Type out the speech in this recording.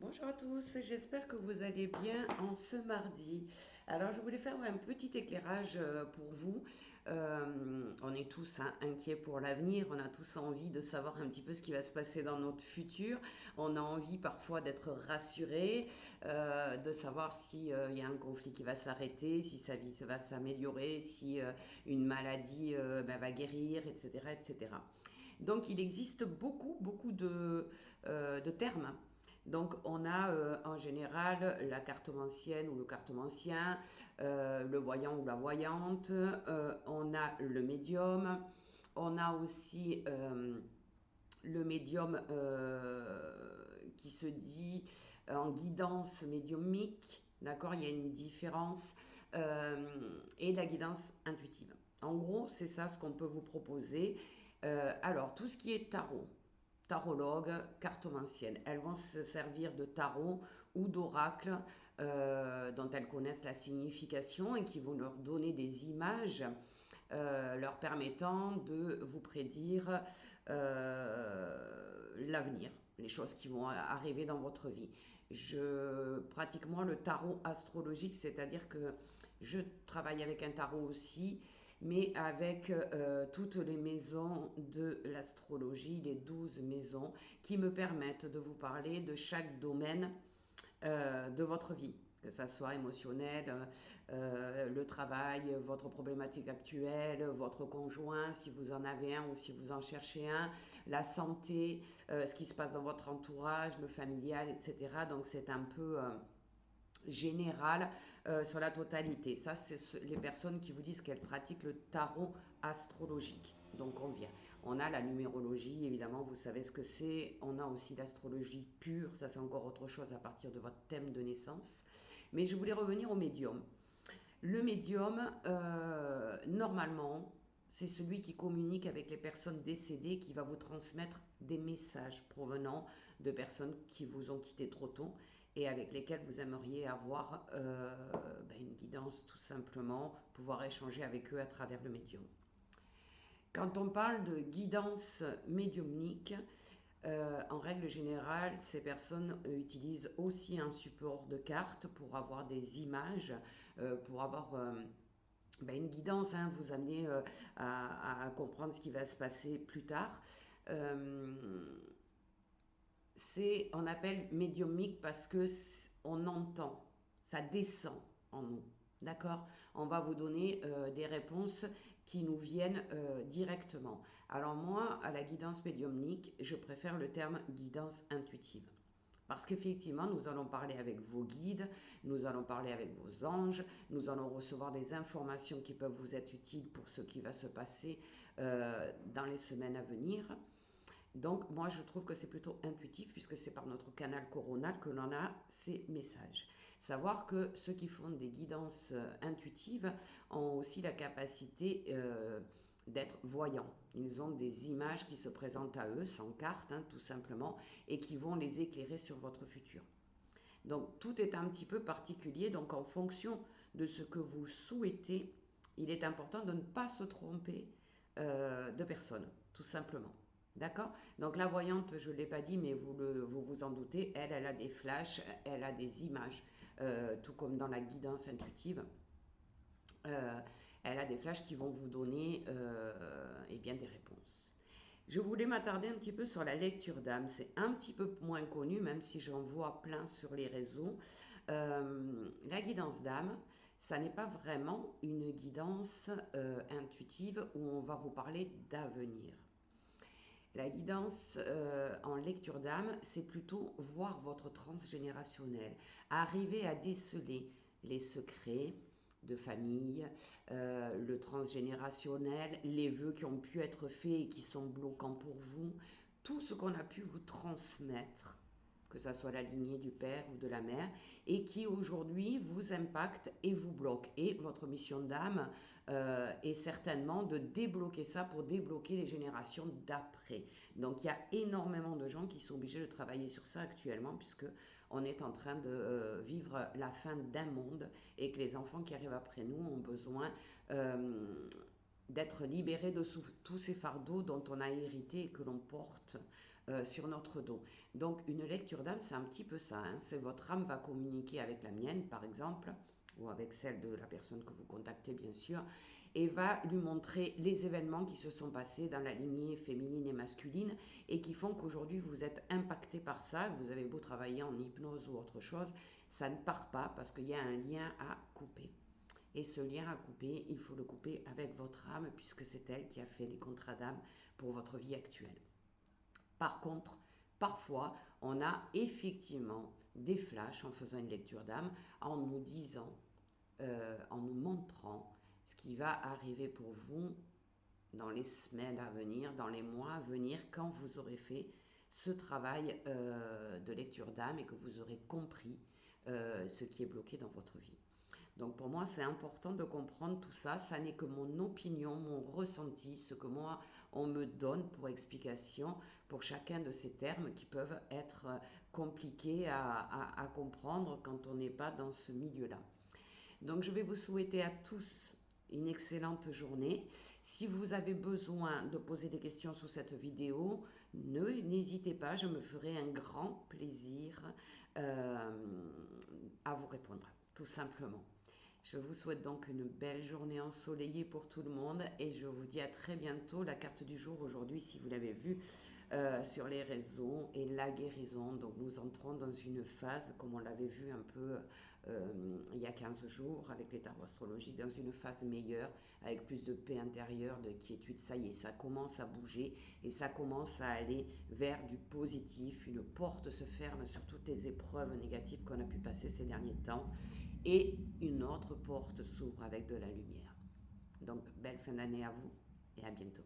Bonjour à tous, j'espère que vous allez bien en ce mardi. Alors je voulais faire un petit éclairage pour vous. On est tous inquiets pour l'avenir, on a tous envie de savoir un petit peu ce qui va se passer dans notre futur. On a envie parfois d'être rassuré, de savoir si il y a un conflit qui va s'arrêter, si sa vie va s'améliorer, si une maladie va guérir, etc., etc. Donc il existe beaucoup de termes. Donc on a en général la cartomancienne ou le cartomancien, le voyant ou la voyante, on a le médium, on a aussi le médium qui se dit en guidance médiumique, d'accord, il y a une différence, et la guidance intuitive. En gros, c'est ça ce qu'on peut vous proposer. Alors, tout ce qui est tarot, tarologue, cartomancienne. Elles vont se servir de tarot ou d'oracle dont elles connaissent la signification et qui vont leur donner des images leur permettant de vous prédire l'avenir, les choses qui vont arriver dans votre vie. Je pratique moi le tarot astrologique, c'est-à-dire que je travaille avec un tarot aussi, mais avec toutes les maisons de l'astrologie, les 12 maisons, qui me permettent de vous parler de chaque domaine de votre vie, que ça soit émotionnel, le travail, votre problématique actuelle, votre conjoint, si vous en avez un ou si vous en cherchez un, la santé, ce qui se passe dans votre entourage, le familial, etc. Donc c'est un peu général sur la totalité. Ça, c'est les personnes qui vous disent qu'elles pratiquent le tarot astrologique. Donc on vient. On a la numérologie, évidemment, vous savez ce que c'est. On a aussi l'astrologie pure, ça c'est encore autre chose à partir de votre thème de naissance. Mais je voulais revenir au médium. Le médium, normalement, c'est celui qui communique avec les personnes décédées, qui va vous transmettre des messages provenant de personnes qui vous ont quitté trop tôt et avec lesquelles vous aimeriez avoir une guidance tout simplement, pouvoir échanger avec eux à travers le médium. Quand on parle de guidance médiumnique, en règle générale, ces personnes utilisent aussi un support de cartes pour avoir des images, pour avoir une guidance, hein, vous amener à comprendre ce qui va se passer plus tard. Euh, on appelle médiumique parce que on entend, ça descend en nous. D'accord. On va vous donner des réponses qui nous viennent directement. Alors moi, à la guidance médiumnique, je préfère le terme guidance intuitive. Parce qu'effectivement, nous allons parler avec vos guides, nous allons parler avec vos anges, nous allons recevoir des informations qui peuvent vous être utiles pour ce qui va se passer dans les semaines à venir. Donc moi je trouve que c'est plutôt intuitif puisque c'est par notre canal coronal que l'on a ces messages. Savoir que ceux qui font des guidances intuitives ont aussi la capacité d'être voyants. Ils ont des images qui se présentent à eux, sans carte hein, tout simplement, et qui vont les éclairer sur votre futur. Donc tout est un petit peu particulier, donc en fonction de ce que vous souhaitez, il est important de ne pas se tromper de personne, tout simplement. D'accord. Donc la voyante, je ne l'ai pas dit, mais vous en doutez, elle a des flashs, elle a des images, tout comme dans la guidance intuitive. Euh, Elle a des flashs qui vont vous donner eh bien, des réponses. Je voulais m'attarder un petit peu sur la lecture d'âme. C'est un petit peu moins connu, même si j'en vois plein sur les réseaux. La guidance d'âme, ça n'est pas vraiment une guidance intuitive où on va vous parler d'avenir. La guidance en lecture d'âme, c'est plutôt voir votre transgénérationnel, arriver à déceler les secrets de famille, le transgénérationnel, les vœux qui ont pu être faits et qui sont bloquants pour vous, tout ce qu'on a pu vous transmettre, que ce soit la lignée du père ou de la mère, et qui aujourd'hui vous impacte et vous bloque. Et votre mission d'âme est certainement de débloquer ça pour débloquer les générations d'après. Donc il y a énormément de gens qui sont obligés de travailler sur ça actuellement, puisque on est en train de vivre la fin d'un monde et que les enfants qui arrivent après nous ont besoin d'être libérés de tous ces fardeaux dont on a hérité et que l'on porte sur notre dos. Donc une lecture d'âme, c'est un petit peu ça, hein. C'est votre âme va communiquer avec la mienne, par exemple, ou avec celle de la personne que vous contactez, bien sûr, et va lui montrer les événements qui se sont passés dans la lignée féminine et masculine et qui font qu'aujourd'hui vous êtes impacté par ça, que vous avez beau travailler en hypnose ou autre chose, ça ne part pas parce qu'il y a un lien à couper. Et ce lien à couper, il faut le couper avec votre âme puisque c'est elle qui a fait les contrats d'âme pour votre vie actuelle. Par contre, parfois, on a effectivement des flashs en faisant une lecture d'âme, en nous disant, en nous montrant ce qui va arriver pour vous dans les semaines à venir, dans les mois à venir, quand vous aurez fait ce travail de lecture d'âme et que vous aurez compris ce qui est bloqué dans votre vie. Donc pour moi, c'est important de comprendre tout ça. Ça n'est que mon opinion, mon ressenti, ce que moi, on me donne pour explication pour chacun de ces termes qui peuvent être compliqués à comprendre quand on n'est pas dans ce milieu-là. Donc je vais vous souhaiter à tous une excellente journée. Si vous avez besoin de poser des questions sous cette vidéo, n'hésitez pas, je me ferai un grand plaisir euh, à vous répondre, tout simplement. Je vous souhaite donc une belle journée ensoleillée pour tout le monde et je vous dis à très bientôt. La carte du jour aujourd'hui, si vous l'avez vue sur les réseaux, est la guérison. Donc nous entrons dans une phase, comme on l'avait vu un peu il y a 15 jours avec les tarots astrologiques, dans une phase meilleure, avec plus de paix intérieure, de quiétude. Ça y est, ça commence à bouger et ça commence à aller vers du positif. Une porte se ferme sur toutes les épreuves négatives qu'on a pu passer ces derniers temps et une autre porte s'ouvre avec de la lumière. Donc, belle fin d'année à vous et à bientôt.